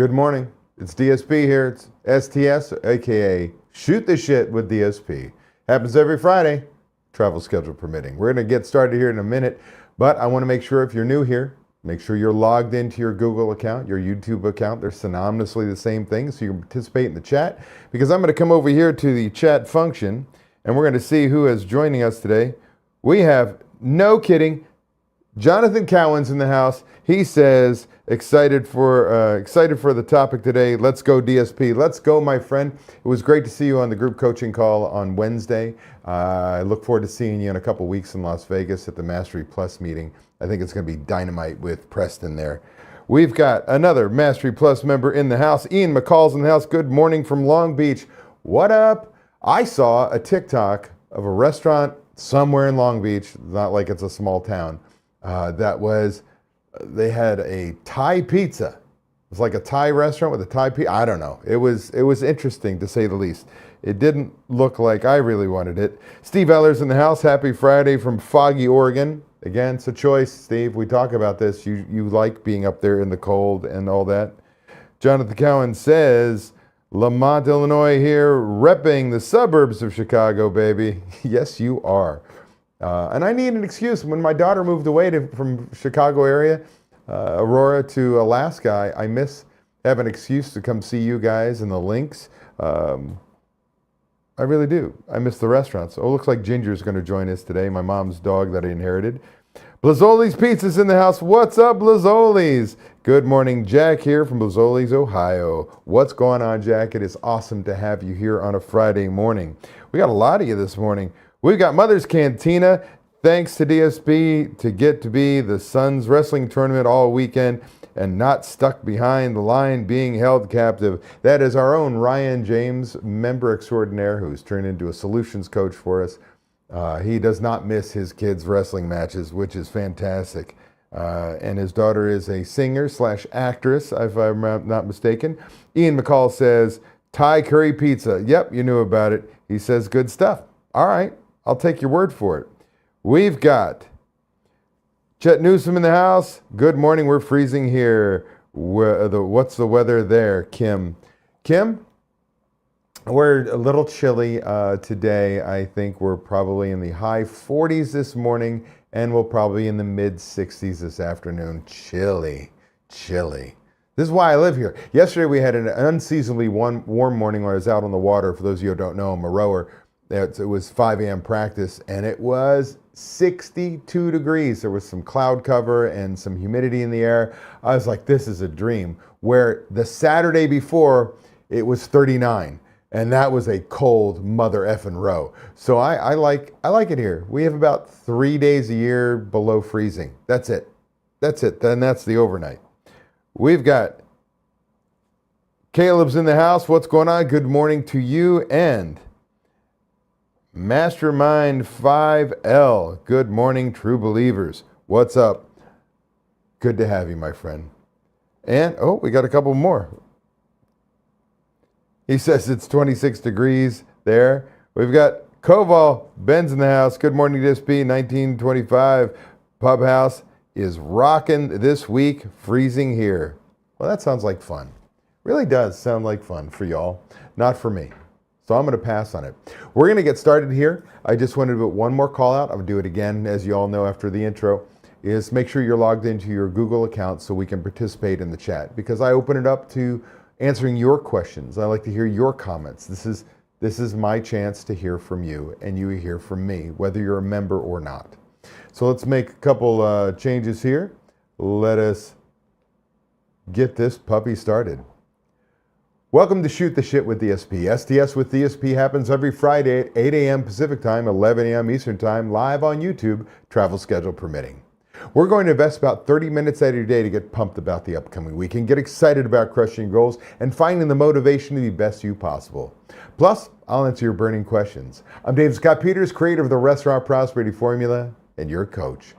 Good morning. It's DSP here. It's STS, aka Shoot the Shit with DSP. Happens every Friday, travel schedule permitting. We're going to get started here in a minute, but I want to make sure if you're new here, make sure you're logged into your Google account, your YouTube account. They're synonymously the same thing, so you can participate in the chat. Because I'm going to come over here to the chat function, and we're going to see who is joining us today. We have, no kidding, Jonathan Cowan's in the house. He says, excited for the topic today. Let's go DSP. Let's go, my friend. It was great to see you on the group coaching call on Wednesday. I look forward to seeing you in a couple weeks in Las Vegas at the Mastery Plus meeting. I think it's going to be dynamite with Preston there. We've got another Mastery Plus member in the house. Ian McCall's in the house. Good morning from Long Beach. What up? I saw a TikTok of a restaurant somewhere in Long Beach, not like it's a small town, they had a Thai pizza. It was like a Thai restaurant with a Thai pizza. I don't know. It was interesting to say the least. It didn't look like I really wanted it. Steve Eller's in the house. Happy Friday from Foggy, Oregon. Again, it's a choice, Steve. We talk about this. You like being up there in the cold and all that. Jonathan Cowan says, Lamont, Illinois here, repping the suburbs of Chicago, baby. Yes, you are. And I need an excuse. When my daughter moved away from Chicago area, Aurora to Alaska, I have an excuse to come see you guys and the links. I really do. I miss the restaurants. Oh, looks like Ginger's going to join us today, my mom's dog that I inherited. Blazzoli's Pizza's in the house. What's up, Blazzoli's? Good morning, Jack here from Blazzoli's, Ohio. What's going on, Jack? It is awesome to have you here on a Friday morning. We got a lot of you this morning. We've got Mother's Cantina. Thanks to DSP to get to be the Suns wrestling tournament all weekend and not stuck behind the line being held captive. That is our own Ryan James, member extraordinaire, who's turned into a solutions coach for us. He does not miss his kids' wrestling matches, which is fantastic. And his daughter is a singer/actress, if I'm not mistaken. Ian McCall says, Thai curry pizza. Yep, you knew about it. He says good stuff. All right, I'll take your word for it. We've got Chet Newsom in the house. Good morning, we're freezing here. What's the weather there, Kim? Kim? We're a little chilly today. I think we're probably in the high 40s this morning, and we'll probably in the mid 60s this afternoon. Chilly. This is why I live here. Yesterday we had an unseasonably warm morning when I was out on the water. For those of you who don't know, I'm a rower. It was 5 a.m. practice, and it was 62 degrees. There was some cloud cover and some humidity in the air. I was like, this is a dream. Where the Saturday before, it was 39. And that was a cold mother effing row. So I like it here. We have about 3 days a year below freezing. That's it. Then that's the overnight. We've got Caleb's in the house. What's going on? Good morning to you. And Mastermind 5L. Good morning, true believers. What's up? Good to have you, my friend. And, we got a couple more. He says it's 26 degrees there. We've got Koval, Ben's in the house. Good morning, DSP. 1925 Pub House is rocking this week, freezing here. Well, that sounds like fun. Really does sound like fun for y'all, not for me. So I'm going to pass on it. We're going to get started here. I just wanted to put one more call out. I'm going to do it again, as you all know after the intro, is make sure you're logged into your Google account so we can participate in the chat, because I open it up to answering your questions. I like to hear your comments. This is my chance to hear from you, and you hear from me, whether you're a member or not. So let's make a couple changes here. Let us get this puppy started. Welcome to Shoot the Shit with DSP. STS with DSP happens every Friday at 8 a.m. Pacific Time, 11 a.m. Eastern Time, live on YouTube, travel schedule permitting. We're going to invest about 30 minutes out of your day to get pumped about the upcoming week and get excited about crushing goals and finding the motivation to be best you possible. Plus, I'll answer your burning questions. I'm Dave Scott Peters, creator of the Restaurant Prosperity Formula, and your coach.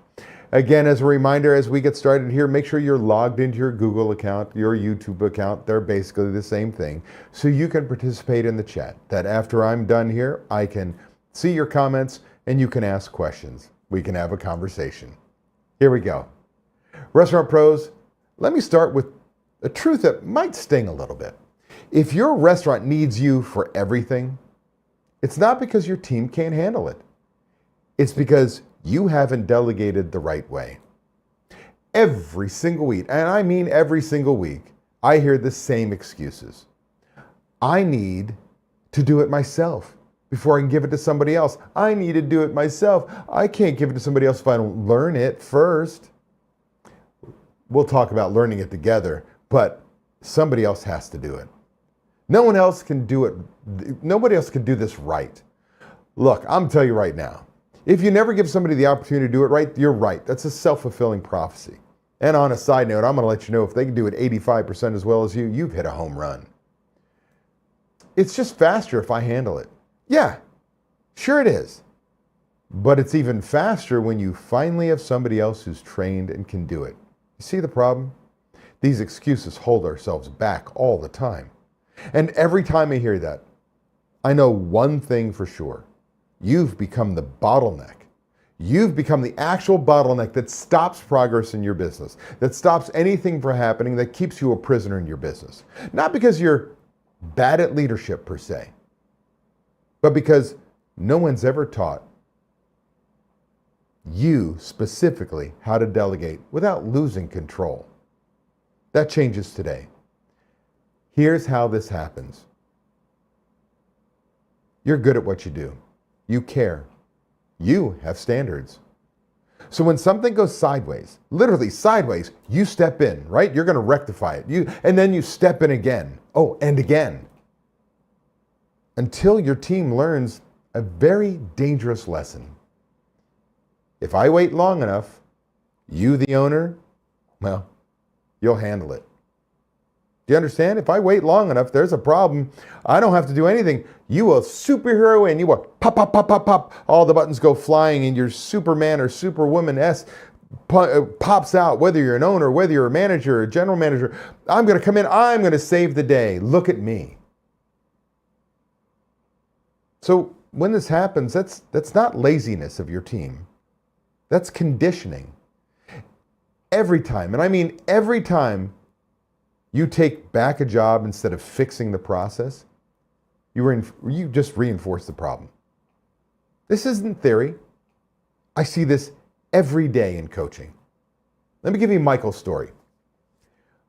Again, as a reminder, as we get started here, make sure you're logged into your Google account, your YouTube account. They're basically the same thing. So you can participate in the chat. That after I'm done here, I can see your comments and you can ask questions. We can have a conversation. Here we go. Restaurant pros, let me start with A truth that might sting a little bit. If your restaurant needs you for everything, it's not because your team can't handle it. It's because you haven't delegated the right way. Every single week, and I mean every single week, I hear the same excuses. I need to do it myself before I can give it to somebody else. I need to do it myself. I can't give it to somebody else if I don't learn it first. We'll talk about learning it together, but somebody else has to do it. No one else can do it. Nobody else can do this right. Look, I'm telling you right now, if you never give somebody the opportunity to do it right, you're right. That's a self-fulfilling prophecy. And on a side note, I'm going to let you know if they can do it 85% as well as you, you've hit a home run. It's just faster if I handle it. Yeah, sure it is. But it's even faster when you finally have somebody else who's trained and can do it. You see the problem? These excuses hold ourselves back all the time. And every time I hear that, I know one thing for sure. You've become the bottleneck. You've become the actual bottleneck that stops progress in your business, that stops anything from happening, that keeps you a prisoner in your business. Not because you're bad at leadership per se, but because no one's ever taught you specifically how to delegate without losing control. That changes today. Here's how this happens. You're good at what you do. You care. You have standards. So when something goes sideways, literally sideways, you step in, right? You're going to rectify it. And then you step in again. Oh, and again. Until your team learns a very dangerous lesson. If I wait long enough, you, the owner, well, you'll handle it. Do you understand? If I wait long enough, there's a problem. I don't have to do anything. You will superhero in. You will pop, pop, pop, pop, pop. All the buttons go flying and your Superman or Superwoman S pops out, whether you're an owner, whether you're a manager or a general manager. I'm going to come in. I'm going to save the day. Look at me. So when this happens, that's not laziness of your team. That's conditioning. Every time, and I mean every time you take back a job instead of fixing the process, you just reinforce the problem. This isn't theory. I see this every day in coaching. Let me give you Michael's story.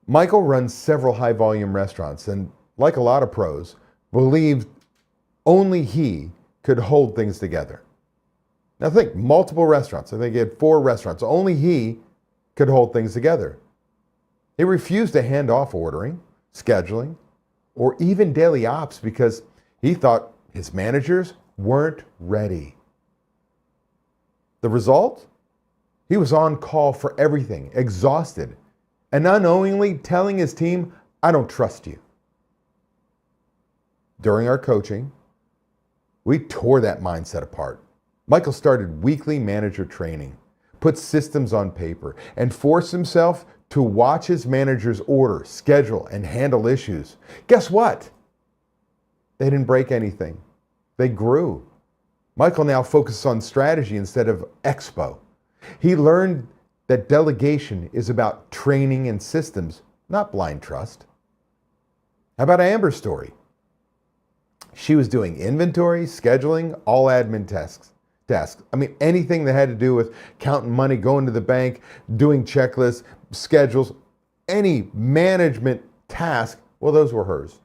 Michael runs several high-volume restaurants and, like a lot of pros, believed only he could hold things together. Now think, multiple restaurants. I think he had 4 restaurants. Only he could hold things together. He refused to hand off ordering, scheduling, or even daily ops because he thought his managers weren't ready. The result? He was on call for everything, exhausted, and unknowingly telling his team, I don't trust you. During our coaching, we tore that mindset apart. Michael started weekly manager training, put systems on paper, and forced himself to watch his managers order, schedule, and handle issues. Guess what? They didn't break anything. They grew. Michael now focuses on strategy instead of expo. He learned that delegation is about training and systems, not blind trust. How about Amber's story? She was doing inventory, scheduling, all admin tasks. I mean, anything that had to do with counting money, going to the bank, doing checklists, schedules, any management task, well, those were hers.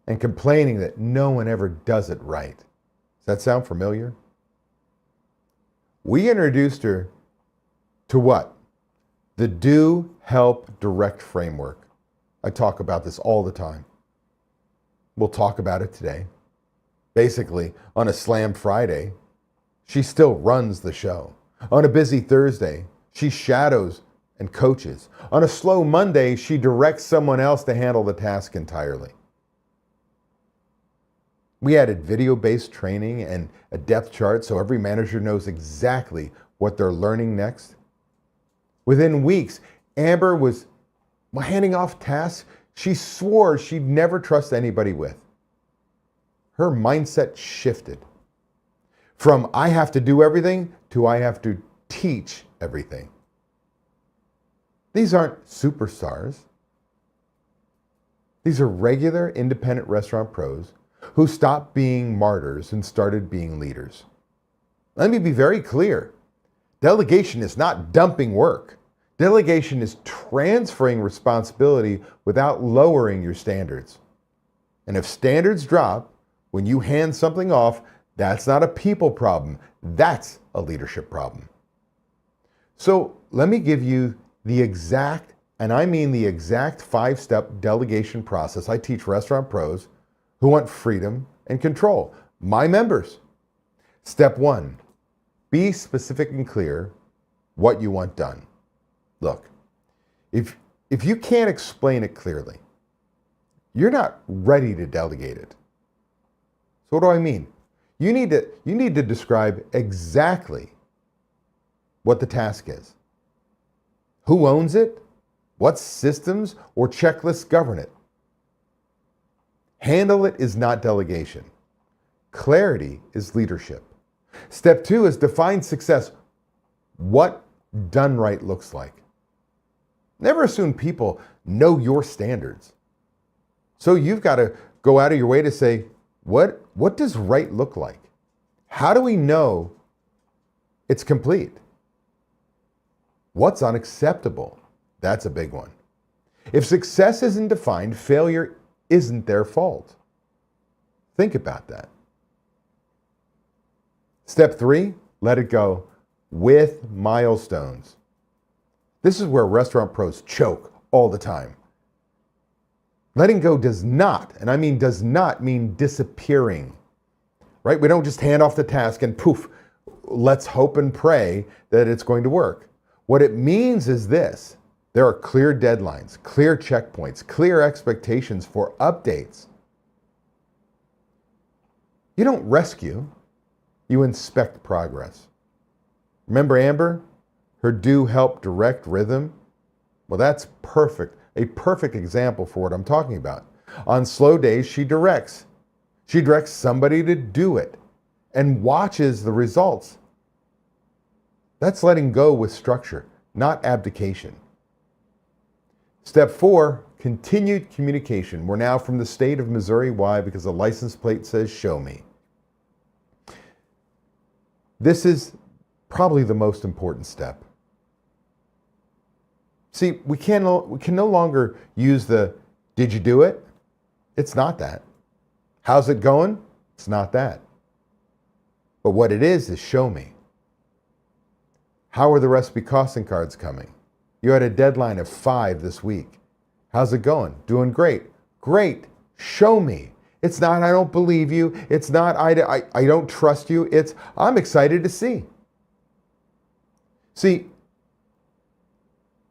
And complaining that no one ever does it right. Does that sound familiar? We introduced her to what? The Do, Help, Direct framework. I talk about this all the time. We'll talk about it today. Basically, on a Slam Friday, she still runs the show. On a busy Thursday, she shadows and coaches. On a slow Monday, she directs someone else to handle the task entirely. We added video-based training and a depth chart so every manager knows exactly what they're learning next. Within weeks, Amber was handing off tasks she swore she'd never trust anybody with. Her mindset shifted from I have to do everything to I have to teach everything. These aren't superstars. These are regular independent restaurant pros who stopped being martyrs and started being leaders. Let me be very clear. Delegation is not dumping work. Delegation is transferring responsibility without lowering your standards. And if standards drop when you hand something off, that's not a people problem. That's a leadership problem. So let me give you the exact, and I mean the exact 5-step delegation process I teach restaurant pros who want freedom and control, my members. Step 1, be specific and clear what you want done. Look, if you can't explain it clearly, you're not ready to delegate it. So what do I mean? You need to describe exactly what the task is. Who owns it? What systems or checklists govern it? Handle it is not delegation. Clarity is leadership. Step 2 is define success. What done right looks like. Never assume people know your standards. So you've got to go out of your way to say, what does right look like? How do we know it's complete? What's unacceptable? That's a big one. If success isn't defined, failure isn't their fault. Think about that. Step 3, let it go with milestones. This is where restaurant pros choke all the time. Letting go does not, and I mean does not mean disappearing, right? We don't just hand off the task and poof, let's hope and pray that it's going to work. What it means is this: there are clear deadlines, clear checkpoints, clear expectations for updates. You don't rescue, you inspect progress. Remember Amber? Her do help direct rhythm? Well, that's perfect. A perfect example for what I'm talking about. On slow days, she directs. She directs somebody to do it and watches the results. That's letting go with structure, not abdication. Step 4, continued communication. We're now from the state of Missouri. Why? Because the license plate says show me. This is probably the most important step. See, we can no longer use the, did you do it? It's not that. How's it going? It's not that. But what it is show me. How are the recipe costing cards coming? You had a deadline of 5 this week. How's it going? Doing great. Great. Show me. It's not, I don't believe you. It's not, I don't trust you. It's, I'm excited to see. See,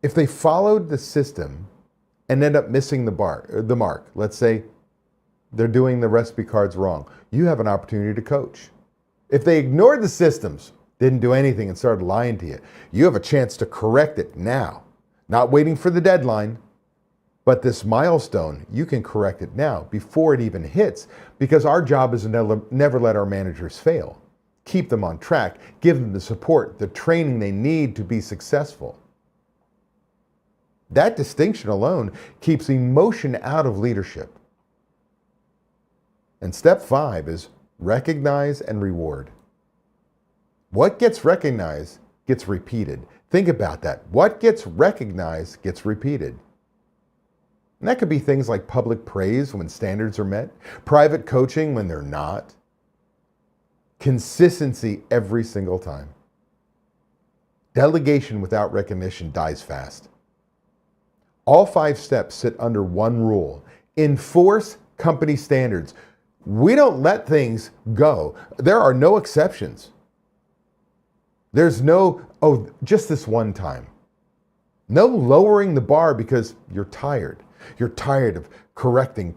if they followed the system and end up missing the mark, let's say they're doing the recipe cards wrong, you have an opportunity to coach. If they ignored the systems, didn't do anything and started lying to you, you have a chance to correct it now. Not waiting for the deadline, but this milestone, you can correct it now before it even hits, because our job is to never let our managers fail. Keep them on track, give them the support, the training they need to be successful. That distinction alone keeps emotion out of leadership. And step 5 is recognize and reward. What gets recognized gets repeated. Think about that. What gets recognized gets repeated. And that could be things like public praise when standards are met, private coaching when they're not, consistency every single time. Delegation without recognition dies fast. All 5 steps sit under one rule: enforce company standards. We don't let things go. There are no exceptions. There's no, oh, just this one time. No lowering the bar because you're tired. You're tired of correcting.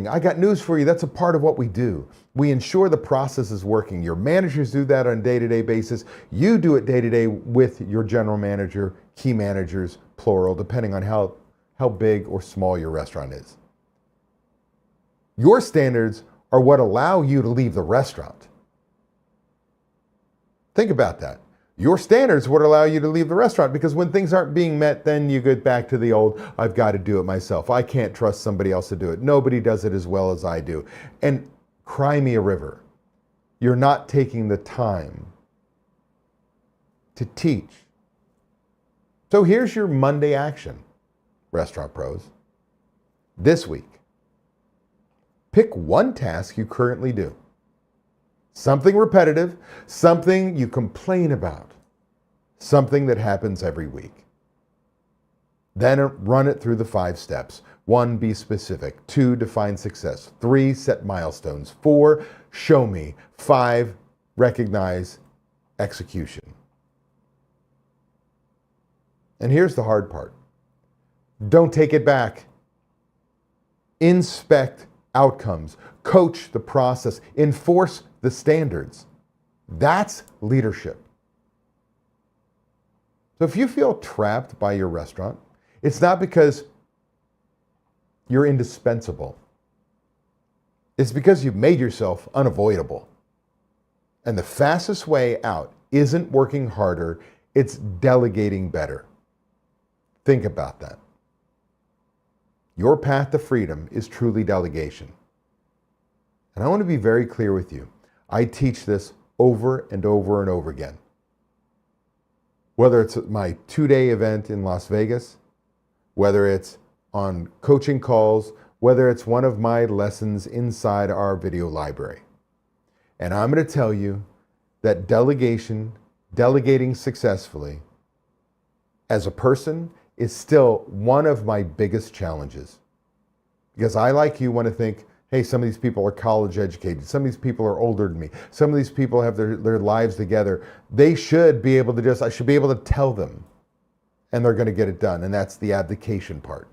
I got news for you. That's a part of what we do. We ensure the process is working. Your managers do that on a day-to-day basis. You do it day-to-day with your general manager, key managers, plural, depending on how big or small your restaurant is. Your standards are what allow you to leave the restaurant. Think about that. Your standards would allow you to leave the restaurant, because when things aren't being met, then you get back to the old, I've got to do it myself. I can't trust somebody else to do it. Nobody does it as well as I do. And cry me a river. You're not taking the time to teach. So here's your Monday action, restaurant pros. This week, pick one task you currently do. Something repetitive, something you complain about, something that happens every week. Then run it through the 5 steps. 1, be specific. 2, define success. 3, set milestones. 4, show me. 5, recognize execution. And here's the hard part. Don't take it back. Inspect outcomes. Coach the process. Enforce the standards. That's leadership. So if you feel trapped by your restaurant, it's not because you're indispensable. It's because you've made yourself unavoidable. And the fastest way out isn't working harder, it's delegating better. Think about that. Your path to freedom is truly delegation. And I want to be very clear with you. I teach this over and over and over again. Whether it's my 2-day event in Las Vegas, whether it's on coaching calls, whether it's one of my lessons inside our video library. And I'm going to tell you that delegating successfully as a person is still one of my biggest challenges. Because I, like you, want to think, hey, some of these people are college educated. Some of these people are older than me. Some of these people have their lives together. They should be able to I should be able to tell them, and they're going to get it done. And that's the abdication part.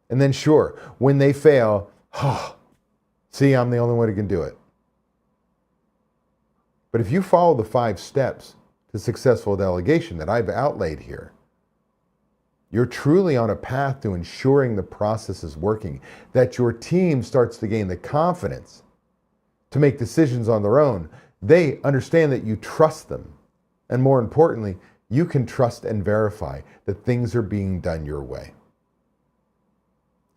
And then sure, when they fail, see, I'm the only one who can do it. But if you follow the 5 steps to successful delegation that I've outlaid here, you're truly on a path to ensuring the process is working, that your team starts to gain the confidence to make decisions on their own. They understand that you trust them. And more importantly, you can trust and verify that things are being done your way.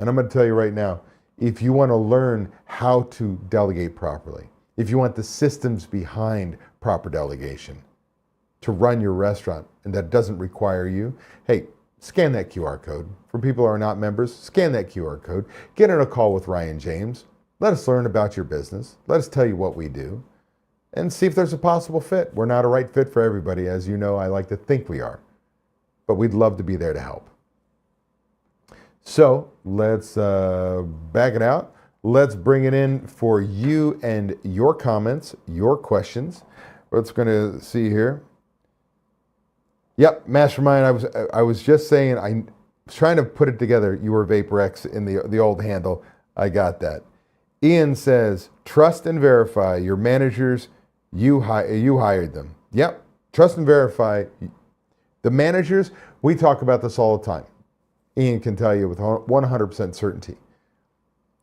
And I'm going to tell you right now, if you want to learn how to delegate properly, if you want the systems behind proper delegation to run your restaurant, and that doesn't require you, hey, scan that QR code. For people who are not members, scan that QR code. Get on a call with Ryan James. Let us learn about your business. Let us tell you what we do. And see if there's a possible fit. We're not a right fit for everybody. As you know, I like to think we are. But we'd love to be there to help. So let's back it out. Let's bring it in for you and your comments, your questions. What's going to see here? Yep, Mastermind. I was just saying, I was trying to put it together. You were VaporX in the old handle. I got that. Ian says, trust and verify your managers. You hired them. Yep, trust and verify the managers. We talk about this all the time. Ian can tell you with 100% certainty.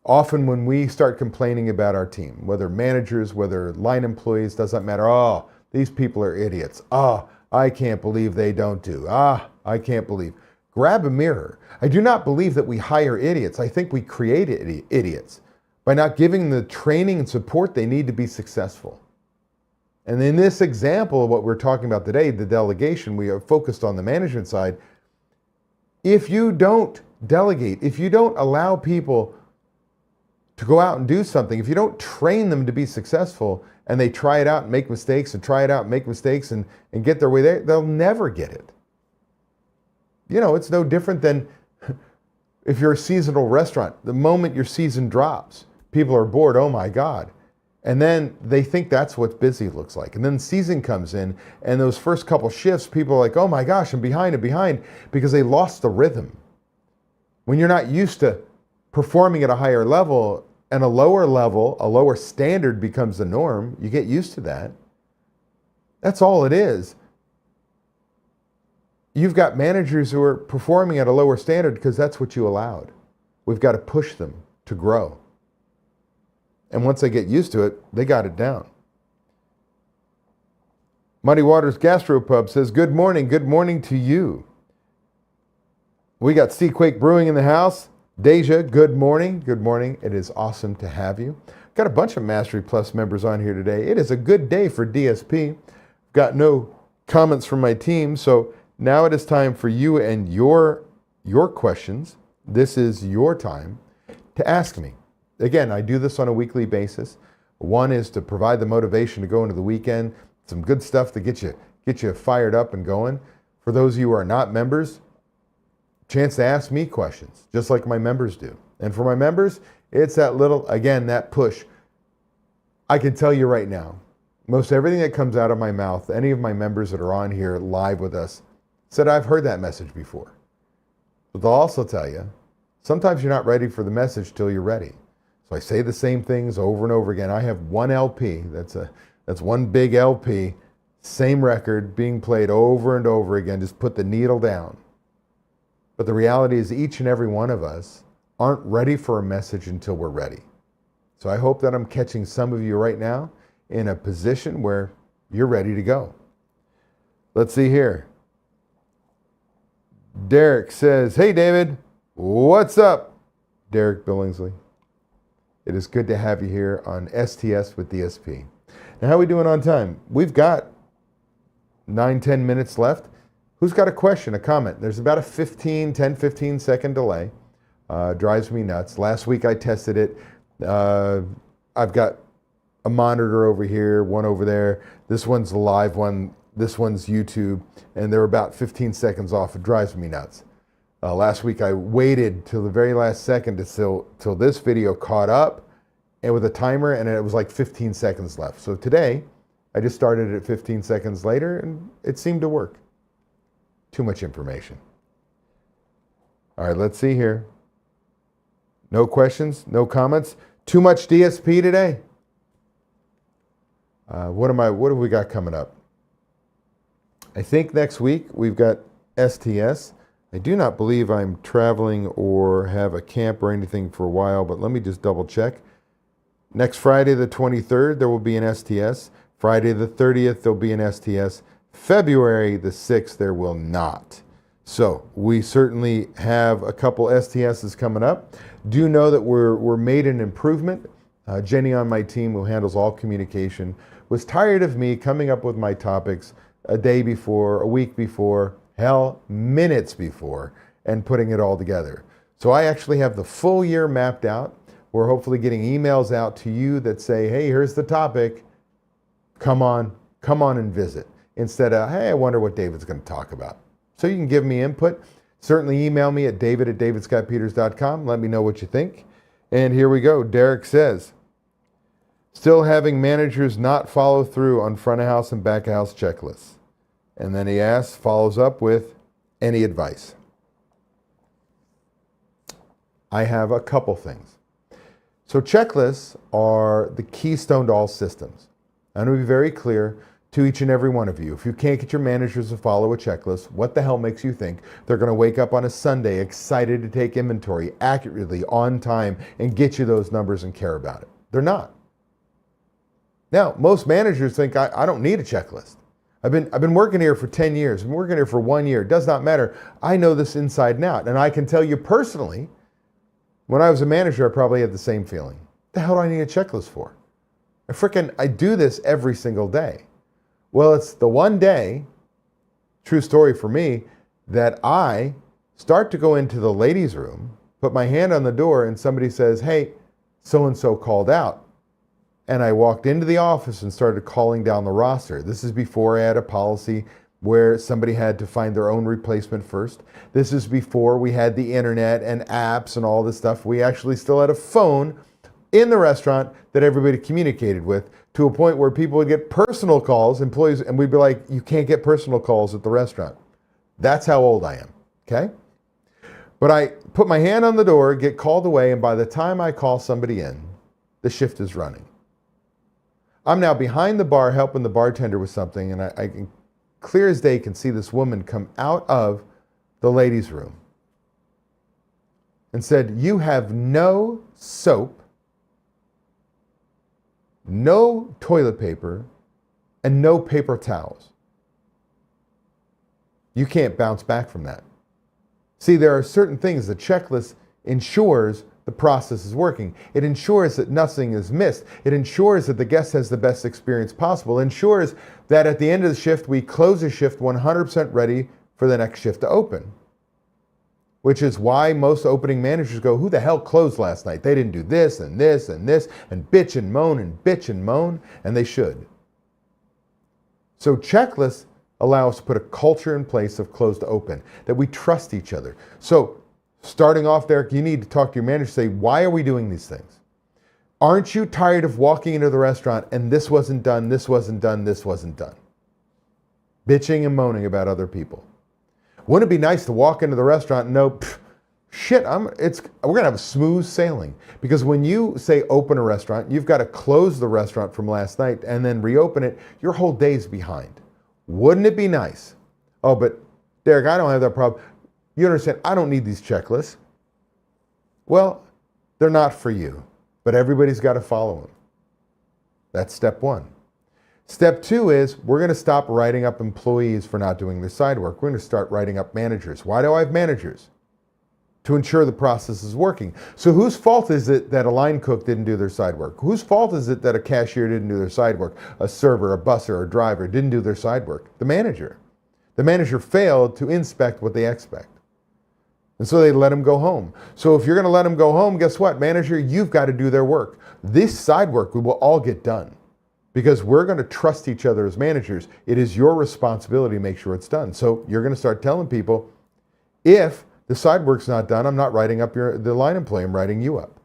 Often when we start complaining about our team, whether managers, whether line employees, doesn't matter. Oh, these people are idiots. Oh, I can't believe they don't do. I can't believe. Grab a mirror. I do not believe that we hire idiots. I think we create idiots by not giving them the training and support they need to be successful. And in this example of what we're talking about today, the delegation, we are focused on the management side. If you don't delegate, if you don't allow people to go out and do something, if you don't train them to be successful, and they try it out and make mistakes and try it out and make mistakes and get their way there, they'll never get it. You know, it's no different than if you're a seasonal restaurant. The moment your season drops, people are bored, oh my God. And then they think that's what busy looks like. And then season comes in, and those first couple shifts, people are like, oh my gosh, I'm behind, because they lost the rhythm. When you're not used to performing at a higher level, and a lower standard becomes the norm, you get used to that. That's all it is. You've got managers who are performing at a lower standard because that's what you allowed. We've got to push them to grow. And once they get used to it, they got it down. Muddy Waters Gastropub says, good morning to you. We got Seaquake Brewing in the house. Deja, good morning. It is awesome to have you. Got a bunch of Mastery Plus members on here today. It is a good day for DSP. Got no comments from my team, so now it is time for you and your questions. This is your time to ask me. Again, I do this on a weekly basis. One is to provide the motivation to go into the weekend, some good stuff to get you fired up and going. For those of you who are not members, chance to ask me questions, just like my members do. And for my members, it's that little, again, that push. I can tell you right now, most everything that comes out of my mouth, any of my members that are on here live with us, said I've heard that message before. But they'll also tell you, sometimes you're not ready for the message till you're ready. So I say the same things over and over again. I have one LP, that's one big LP, same record being played over and over again, just put the needle down. But the reality is each and every one of us aren't ready for a message until we're ready. So I hope that I'm catching some of you right now in a position where you're ready to go. Let's see here. Derek says, hey David, what's up? Derek Billingsley. It is good to have you here on STS with DSP. Now, how are we doing on time? We've got 9-10 minutes left. Who's got a question, a comment? There's about a 10-15 second delay. Drives me nuts. Last week I tested it. I've got a monitor over here, one over there. This one's the live one. This one's YouTube. And they're about 15 seconds off. It drives me nuts. Last week I waited till the very last second till this video caught up and with a timer, and it was like 15 seconds left. So today I just started at 15 seconds later and it seemed to work. Too much information. All right, let's see here. No questions, no comments. Too much DSP today. What have we got coming up? I think next week we've got STS. I do not believe I'm traveling or have a camp or anything for a while, but let me just double check. Next Friday the 23rd, there will be an STS. Friday the 30th, there'll be an STS. February the 6th, there will not. So we certainly have a couple STSs coming up. Do know that we're made an improvement. Jenny on my team, who handles all communication, was tired of me coming up with my topics a day before, a week before, hell, minutes before, and putting it all together. So I actually have the full year mapped out. We're hopefully getting emails out to you that say, hey, here's the topic. Come on and visit. Instead of, hey, I wonder what David's going to talk about. So you can give me input. Certainly email me at david@davidscottpeters.com. Let me know what you think. And here we go. Derek says, still having managers not follow through on front of house and back of house checklists. And then he follows up with, any advice? I have a couple things. So checklists are the keystone to all systems. I'm going to be very clear to each and every one of you. If you can't get your managers to follow a checklist, what the hell makes you think they're going to wake up on a Sunday excited to take inventory accurately, on time, and get you those numbers and care about it? They're not. Now, most managers think, I don't need a checklist. I've been working here for 10 years. I've been working here for 1 year. It does not matter. I know this inside and out. And I can tell you personally, when I was a manager, I probably had the same feeling. What the hell do I need a checklist for? I do this every single day. Well, it's the one day, true story for me, that I start to go into the ladies' room, put my hand on the door, and somebody says, hey, so-and-so called out. And I walked into the office and started calling down the roster. This is before I had a policy where somebody had to find their own replacement first. This is before we had the internet and apps and all this stuff. We actually still had a phone in the restaurant that everybody communicated with, to a point where people would get personal calls, employees, and we'd be like, you can't get personal calls at the restaurant. That's how old I am, okay? But I put my hand on the door, get called away, and by the time I call somebody in, the shift is running. I'm now behind the bar helping the bartender with something, and I can, clear as day, can see this woman come out of the ladies' room and said, you have no soap, no toilet paper, and no paper towels. You can't bounce back from that. See, there are certain things the checklist ensures the process is working. It ensures that nothing is missed. It ensures that the guest has the best experience possible. It ensures that at the end of the shift, we close the shift 100% ready for the next shift to open. Which is why most opening managers go, who the hell closed last night? They didn't do this and this and this, and bitch and moan and bitch and moan, and they should. So checklists allow us to put a culture in place of close to open, that we trust each other. So starting off, Derek, you need to talk to your manager, say, why are we doing these things? Aren't you tired of walking into the restaurant and this wasn't done, this wasn't done, this wasn't done? Bitching and moaning about other people. Wouldn't it be nice to walk into the restaurant and know, shit, we're gonna have a smooth sailing. Because when you say open a restaurant, you've got to close the restaurant from last night and then reopen it, your whole day's behind. Wouldn't it be nice? Oh, but Derek, I don't have that problem. You understand, I don't need these checklists. Well, they're not for you, but everybody's got to follow them. That's step one. Step two is we're going to stop writing up employees for not doing their side work. We're going to start writing up managers. Why do I have managers? To ensure the process is working. So whose fault is it that a line cook didn't do their side work? Whose fault is it that a cashier didn't do their side work? A server, a busser, a driver didn't do their side work? The manager. The manager failed to inspect what they expect. And so they let them go home. So if you're going to let them go home, guess what, manager? You've got to do their work. This side work we will all get done because we're going to trust each other as managers. It is your responsibility to make sure it's done. So you're going to start telling people, if the side work's not done, I'm not writing up the line employee, I'm writing you up.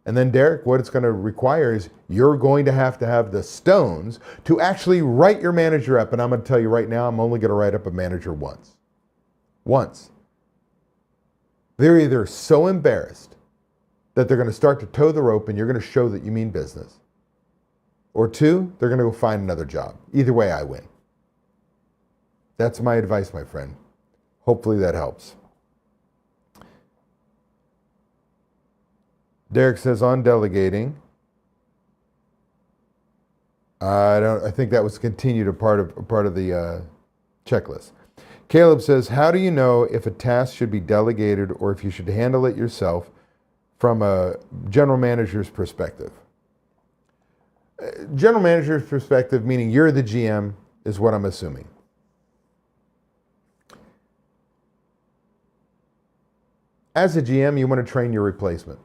And then Derek, what it's going to require is you're going to have the stones to actually write your manager up. And I'm going to tell you right now, I'm only going to write up a manager once. Once. They're either so embarrassed that they're going to start to toe the rope and you're going to show that you mean business. Or two, they're going to go find another job. Either way, I win. That's my advice, my friend. Hopefully that helps. Derek says on delegating, I think that was continued a part of the checklist. Caleb says, how do you know if a task should be delegated or if you should handle it yourself from a general manager's perspective? General manager's perspective, meaning you're the GM, is what I'm assuming. As a GM, you want to train your replacement.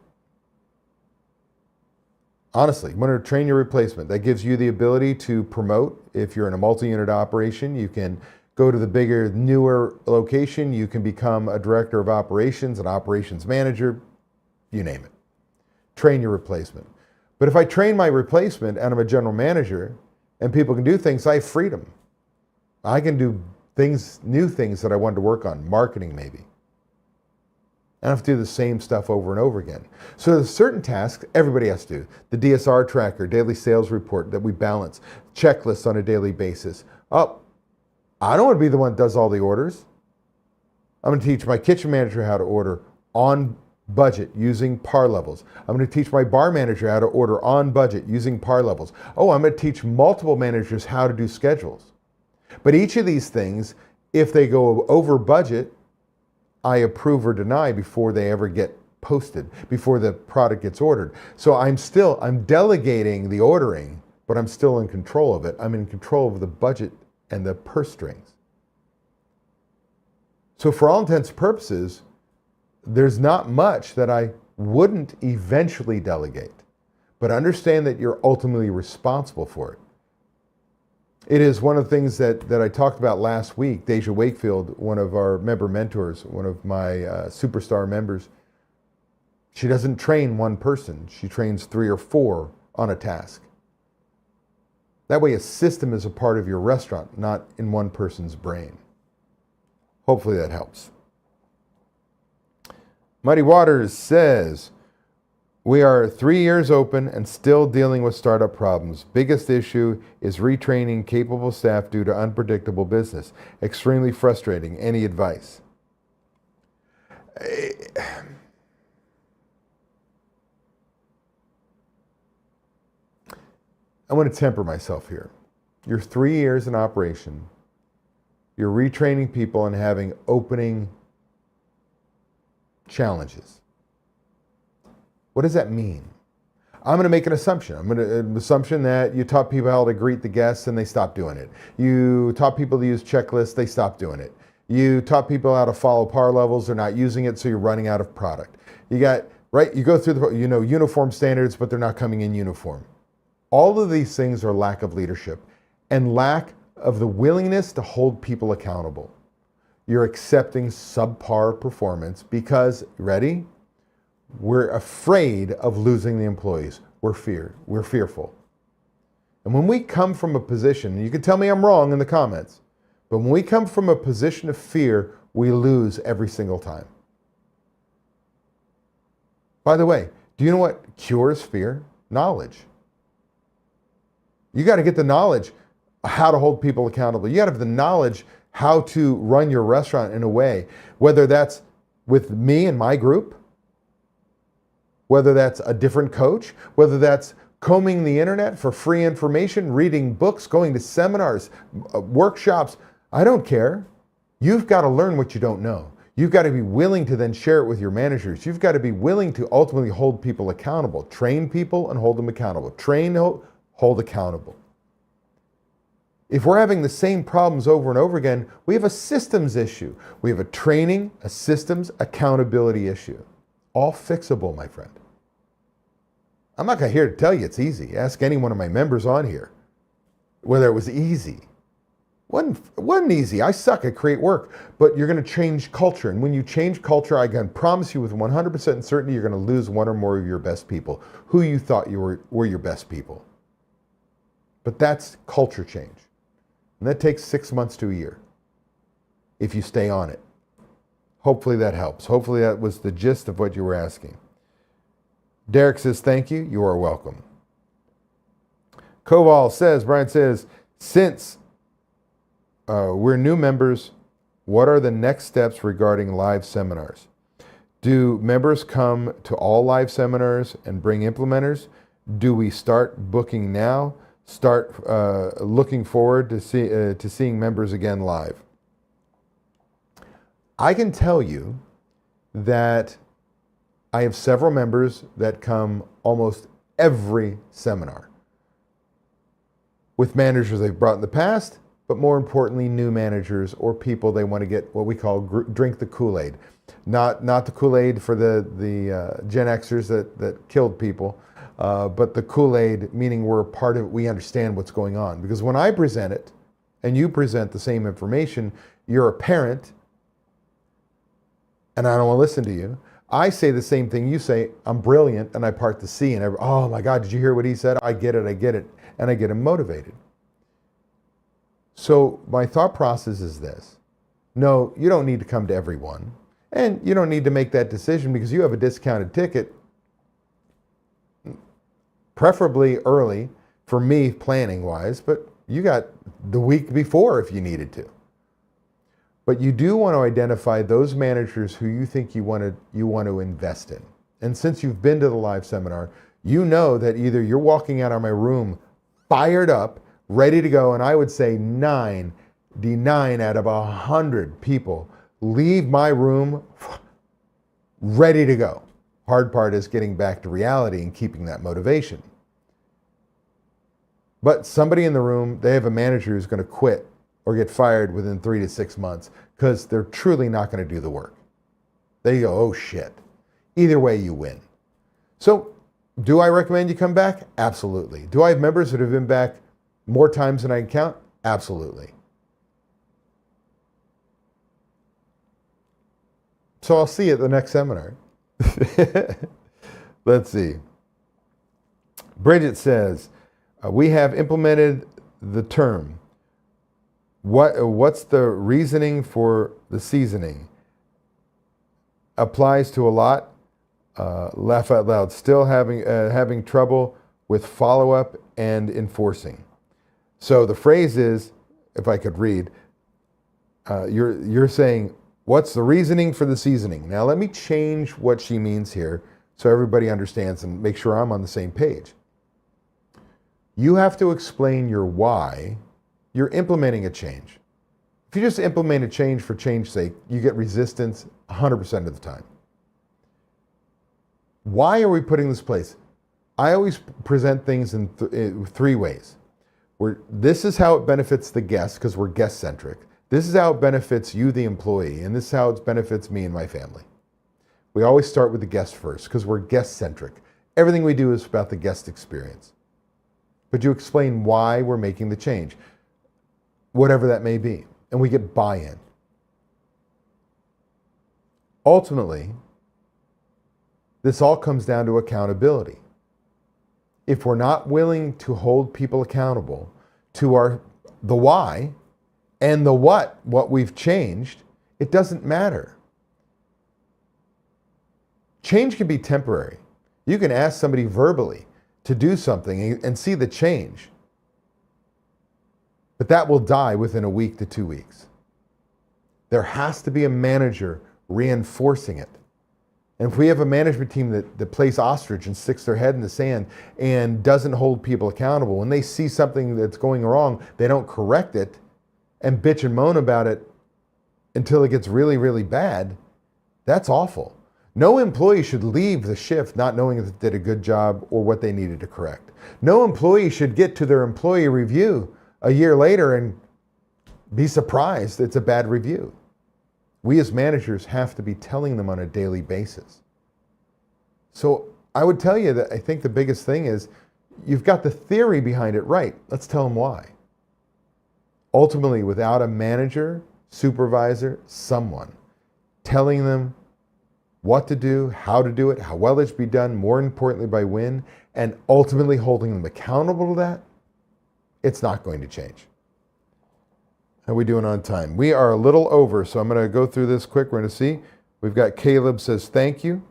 Honestly, you want to train your replacement. That gives you the ability to promote. If you're in a multi-unit operation, you can go to the bigger, newer location. You can become a director of operations, an operations manager, you name it. Train your replacement. But if I train my replacement and I'm a general manager and people can do things, I have freedom. I can do things, new things that I wanted to work on, marketing maybe. I don't have to do the same stuff over and over again. So there's certain tasks everybody has to do. The DSR tracker, daily sales report that we balance, checklists on a daily basis. Oh, I don't want to be the one that does all the orders. I'm going to teach my kitchen manager how to order on budget using par levels. I'm going to teach my bar manager how to order on budget using par levels. Oh, I'm going to teach multiple managers how to do schedules. But each of these things, if they go over budget, I approve or deny before they ever get posted, before the product gets ordered. So I'm delegating the ordering, but I'm still in control of it. I'm in control of the budget and the purse strings. So for all intents and purposes, there's not much that I wouldn't eventually delegate, but understand that you're ultimately responsible for it. It is one of the things that I talked about last week. Deja Wakefield, one of our member mentors, one of my superstar members, she doesn't train one person. She trains 3 or 4 on a task. That way a system is a part of your restaurant, not in one person's brain. Hopefully that helps. Muddy Waters says, we are 3 years open and still dealing with startup problems. Biggest issue is retraining capable staff due to unpredictable business. Extremely frustrating. Any advice? I want to temper myself here. You're 3 years in operation. You're retraining people and having opening challenges. What does that mean? I'm going to make an assumption. An assumption that you taught people how to greet the guests and they stopped doing it. You taught people to use checklists, they stopped doing it. You taught people how to follow par levels, they're not using it, so you're running out of product. You go through the, uniform standards, but they're not coming in uniform. All of these things are lack of leadership and lack of the willingness to hold people accountable. You're accepting subpar performance because, ready? We're afraid of losing the employees. We're fearful. And when we come from a position, and you can tell me I'm wrong in the comments, but when we come from a position of fear, we lose every single time. By the way, do you know what cures fear? Knowledge. You got to get the knowledge how to hold people accountable. You got to have the knowledge how to run your restaurant in a way, whether that's with me and my group, whether that's a different coach, whether that's combing the internet for free information, reading books, going to seminars, workshops. I don't care. You've got to learn what you don't know. You've got to be willing to then share it with your managers. You've got to be willing to ultimately hold people accountable. Train people and hold them accountable. Train, hold accountable. If we're having the same problems over and over again, we have a systems issue. We have a training, a systems, accountability issue. All fixable, my friend. I'm not here to tell you it's easy. Ask any one of my members on here whether it was easy. Wasn't easy. I suck at create work, but you're going to change culture. And when you change culture, I can promise you with 100% certainty, you're going to lose one or more of your best people who you thought were your best people. But that's culture change. And that takes 6 months to a year if you stay on it. Hopefully that helps. Hopefully that was the gist of what you were asking. Derek says, thank you. You are welcome. Koval says, Brian says, since we're new members, what are the next steps regarding live seminars? Do members come to all live seminars and bring implementers? Do we start booking now? Start looking forward to seeing members again live? I can tell you that I have several members that come almost every seminar with managers they've brought in the past, but more importantly, new managers or people they want to get what we call drink the Kool-Aid. Not the Kool-Aid for the Gen Xers that killed people, but the Kool-Aid, meaning we're a part of it, we understand what's going on. Because when I present it, and you present the same information, you're a parent, and I don't want to listen to you. I say the same thing you say, I'm brilliant, and I part the sea, and oh my God, did you hear what he said? I get it, and I get him motivated. So my thought process is this. No, you don't need to come to everyone, and you don't need to make that decision because you have a discounted ticket, preferably early for me planning-wise, but you got the week before if you needed to. But you do want to identify those managers who you think you want to invest in. And since you've been to the live seminar, you know that either you're walking out of my room fired up, ready to go, and I would say 99 out of 100 people leave my room ready to go. Hard part is getting back to reality and keeping that motivation. But somebody in the room, they have a manager who's going to quit or get fired within 3 to 6 months because they're truly not going to do the work. There you go, oh shit. Either way, you win. So, do I recommend you come back? Absolutely. Do I have members that have been back more times than I can count? Absolutely. So I'll see you at the next seminar. Let's see. Bridget says, we have implemented the term. What's the reasoning for the seasoning? Applies to a lot. Laugh out loud. Still having trouble with follow-up and enforcing. So the phrase is, if I could read, you're saying, what's the reasoning for the seasoning? Now let me change what she means here so everybody understands and make sure I'm on the same page. You have to explain your why you're implementing a change. If you just implement a change for change's sake, you get resistance 100% of the time. Why are we putting this in place? I always present things in three ways. This is how it benefits the guest, because we're guest-centric. This is how it benefits you, the employee, and this is how it benefits me and my family. We always start with the guest first, because we're guest-centric. Everything we do is about the guest experience. But you explain why we're making the change, whatever that may be, and we get buy-in. Ultimately, this all comes down to accountability. If we're not willing to hold people accountable to the why and the what we've changed, it doesn't matter. Change can be temporary. You can ask somebody verbally to do something and see the change, but that will die within a week to 2 weeks. There has to be a manager reinforcing it. And if we have a management team that plays ostrich and sticks their head in the sand and doesn't hold people accountable, when they see something that's going wrong, they don't correct it and bitch and moan about it until it gets really, really bad, that's awful. No employee should leave the shift not knowing if they did a good job or what they needed to correct. No employee should get to their employee review a year later and be surprised it's a bad review. We as managers have to be telling them on a daily basis. So I would tell you that I think the biggest thing is you've got the theory behind it right. Let's tell them why. Ultimately, without a manager, supervisor, someone telling them what to do, how to do it, how well it should be done, more importantly by when, and ultimately holding them accountable to that, it's not going to change. How are we doing on time? We are a little over, so I'm going to go through this quick. We're going to see. We've got Caleb says, thank you.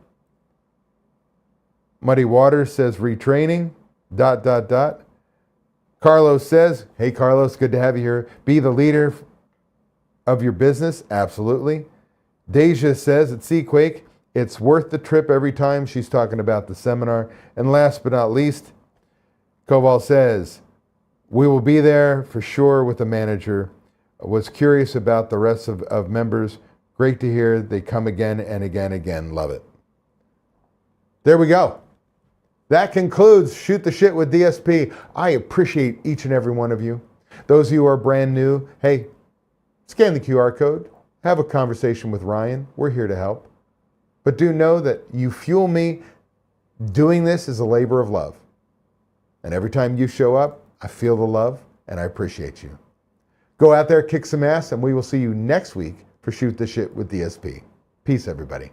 Muddy Waters says, retraining, ... Carlos says, hey, Carlos, good to have you here. Be the leader of your business. Absolutely. Deja says, at Seaquake, it's worth the trip every time. She's talking about the seminar. And last but not least, Koval says, we will be there for sure with the manager. Was curious about the rest of members. Great to hear they come again and again. Love it. There we go. That concludes Shoot the Shit with DSP. I appreciate each and every one of you. Those of you who are brand new, hey, scan the QR code. Have a conversation with Ryan. We're here to help. But do know that you fuel me. Doing this is a labor of love. And every time you show up, I feel the love and I appreciate you. Go out there, kick some ass, and we will see you next week for Shoot the Shit with DSP. Peace, everybody.